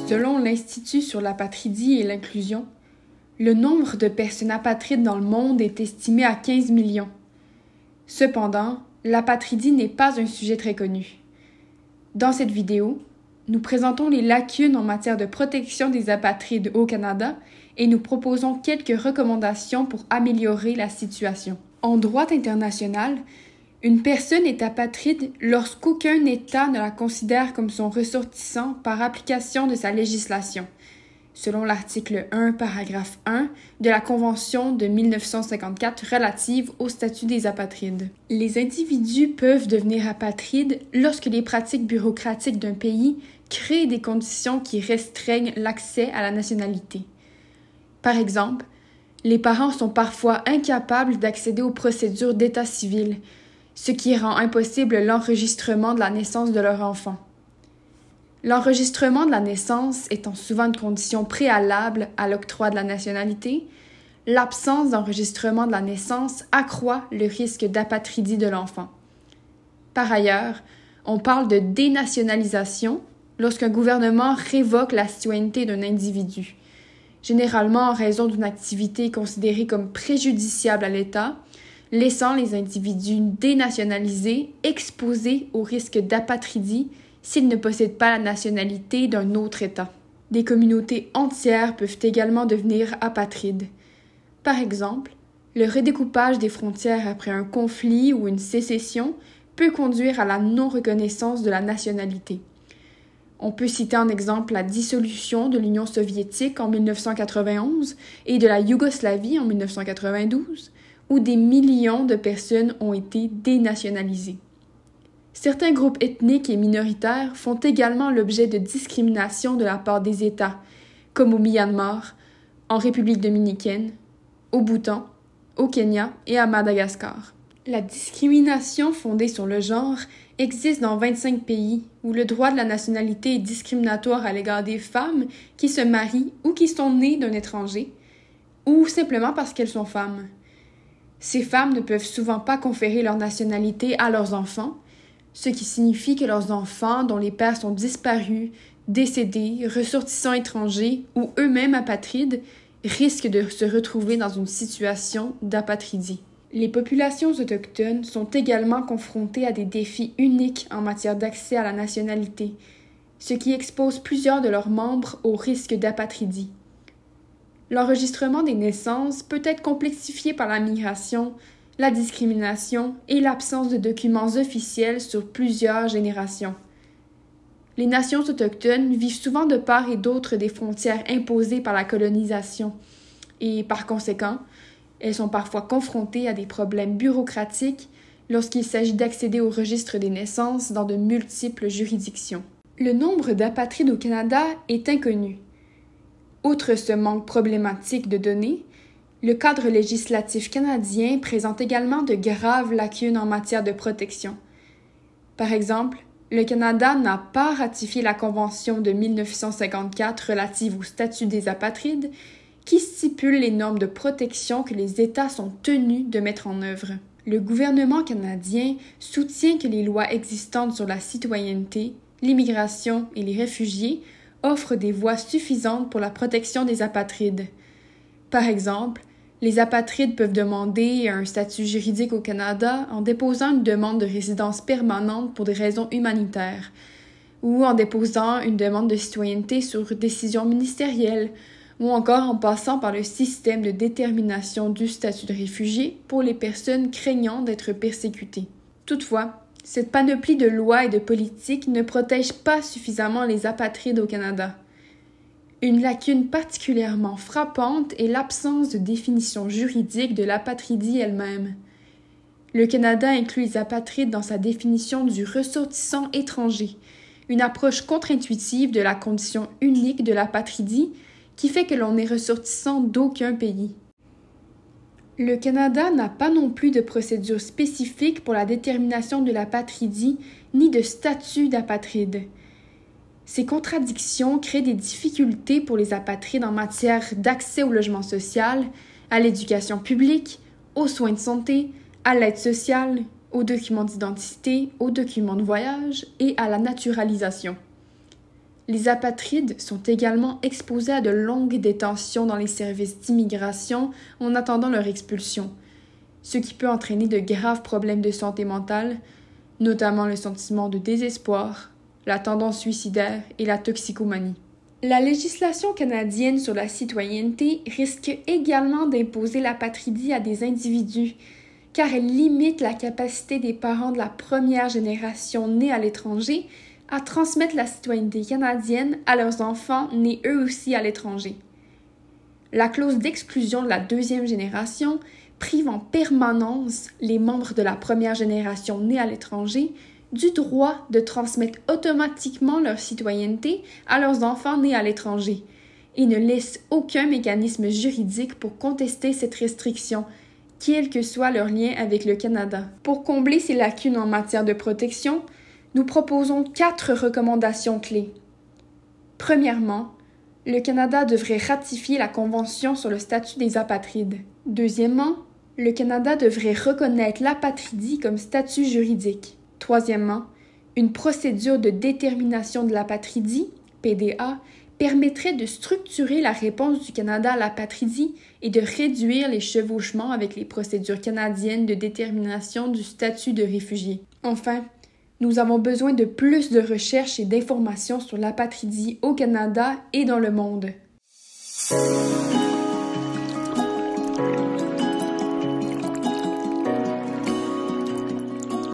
Selon l'Institut sur l'apatridie et l'inclusion, le nombre de personnes apatrides dans le monde est estimé à 15 millions. Cependant, l'apatridie n'est pas un sujet très connu. Dans cette vidéo, nous présentons les lacunes en matière de protection des apatrides au Canada et nous proposons quelques recommandations pour améliorer la situation. En droit international, une personne est apatride lorsqu'aucun État ne la considère comme son ressortissant par application de sa législation, selon l'article 1, paragraphe 1 de la Convention de 1954 relative au statut des apatrides. Les individus peuvent devenir apatrides lorsque les pratiques bureaucratiques d'un pays créent des conditions qui restreignent l'accès à la nationalité. Par exemple, les parents sont parfois incapables d'accéder aux procédures d'état civil, ce qui rend impossible l'enregistrement de la naissance de leur enfant. L'enregistrement de la naissance étant souvent une condition préalable à l'octroi de la nationalité, l'absence d'enregistrement de la naissance accroît le risque d'apatridie de l'enfant. Par ailleurs, on parle de dénationalisation lorsqu'un gouvernement révoque la citoyenneté d'un individu, généralement en raison d'une activité considérée comme préjudiciable à l'État, laissant les individus dénationalisés exposés au risque d'apatridie s'ils ne possèdent pas la nationalité d'un autre État. Des communautés entières peuvent également devenir apatrides. Par exemple, le redécoupage des frontières après un conflit ou une sécession peut conduire à la non-reconnaissance de la nationalité. On peut citer en exemple la dissolution de l'Union soviétique en 1991 et de la Yougoslavie en 1992, où des millions de personnes ont été dénationalisées. Certains groupes ethniques et minoritaires font également l'objet de discrimination de la part des États, comme au Myanmar, en République dominicaine, au Bhoutan, au Kenya et à Madagascar. La discrimination fondée sur le genre existe dans 25 pays où le droit de la nationalité est discriminatoire à l'égard des femmes qui se marient ou qui sont nées d'un étranger, ou simplement parce qu'elles sont femmes. Ces femmes ne peuvent souvent pas conférer leur nationalité à leurs enfants, ce qui signifie que leurs enfants, dont les pères sont disparus, décédés, ressortissants étrangers ou eux-mêmes apatrides, risquent de se retrouver dans une situation d'apatridie. Les populations autochtones sont également confrontées à des défis uniques en matière d'accès à la nationalité, ce qui expose plusieurs de leurs membres au risque d'apatridie. L'enregistrement des naissances peut être complexifié par la migration, la discrimination et l'absence de documents officiels sur plusieurs générations. Les nations autochtones vivent souvent de part et d'autre des frontières imposées par la colonisation et, par conséquent, elles sont parfois confrontées à des problèmes bureaucratiques lorsqu'il s'agit d'accéder au registre des naissances dans de multiples juridictions. Le nombre d'apatrides au Canada est inconnu. Outre ce manque problématique de données, le cadre législatif canadien présente également de graves lacunes en matière de protection. Par exemple, le Canada n'a pas ratifié la Convention de 1954 relative au statut des apatrides, qui stipule les normes de protection que les États sont tenus de mettre en œuvre. Le gouvernement canadien soutient que les lois existantes sur la citoyenneté, l'immigration et les réfugiés offrent des voies suffisantes pour la protection des apatrides. Par exemple, les apatrides peuvent demander un statut juridique au Canada en déposant une demande de résidence permanente pour des raisons humanitaires, ou en déposant une demande de citoyenneté sur décision ministérielle, ou encore en passant par le système de détermination du statut de réfugié pour les personnes craignant d'être persécutées. Toutefois, cette panoplie de lois et de politiques ne protège pas suffisamment les apatrides au Canada. Une lacune particulièrement frappante est l'absence de définition juridique de l'apatridie elle-même. Le Canada inclut les apatrides dans sa définition du ressortissant étranger, une approche contre-intuitive de la condition unique de l'apatridie qui fait que l'on est ressortissant d'aucun pays. Le Canada n'a pas non plus de procédure spécifique pour la détermination de l'apatridie ni de statut d'apatride. Ces contradictions créent des difficultés pour les apatrides en matière d'accès au logement social, à l'éducation publique, aux soins de santé, à l'aide sociale, aux documents d'identité, aux documents de voyage et à la naturalisation. Les apatrides sont également exposés à de longues détentions dans les services d'immigration en attendant leur expulsion, ce qui peut entraîner de graves problèmes de santé mentale, notamment le sentiment de désespoir, la tendance suicidaire et la toxicomanie. La législation canadienne sur la citoyenneté risque également d'imposer l'apatridie à des individus, car elle limite la capacité des parents de la première génération nés à l'étranger à transmettre la citoyenneté canadienne à leurs enfants nés eux aussi à l'étranger. La clause d'exclusion de la deuxième génération prive en permanence les membres de la première génération nés à l'étranger du droit de transmettre automatiquement leur citoyenneté à leurs enfants nés à l'étranger et ne laisse aucun mécanisme juridique pour contester cette restriction, quel que soit leur lien avec le Canada. Pour combler ces lacunes en matière de protection, nous proposons 4 recommandations clés. Premièrement, le Canada devrait ratifier la Convention sur le statut des apatrides. Deuxièmement, le Canada devrait reconnaître l'apatridie comme statut juridique. Troisièmement, une procédure de détermination de l'apatridie, PDA, permettrait de structurer la réponse du Canada à l'apatridie et de réduire les chevauchements avec les procédures canadiennes de détermination du statut de réfugié. Enfin, nous avons besoin de plus de recherches et d'informations sur l'apatridie au Canada et dans le monde.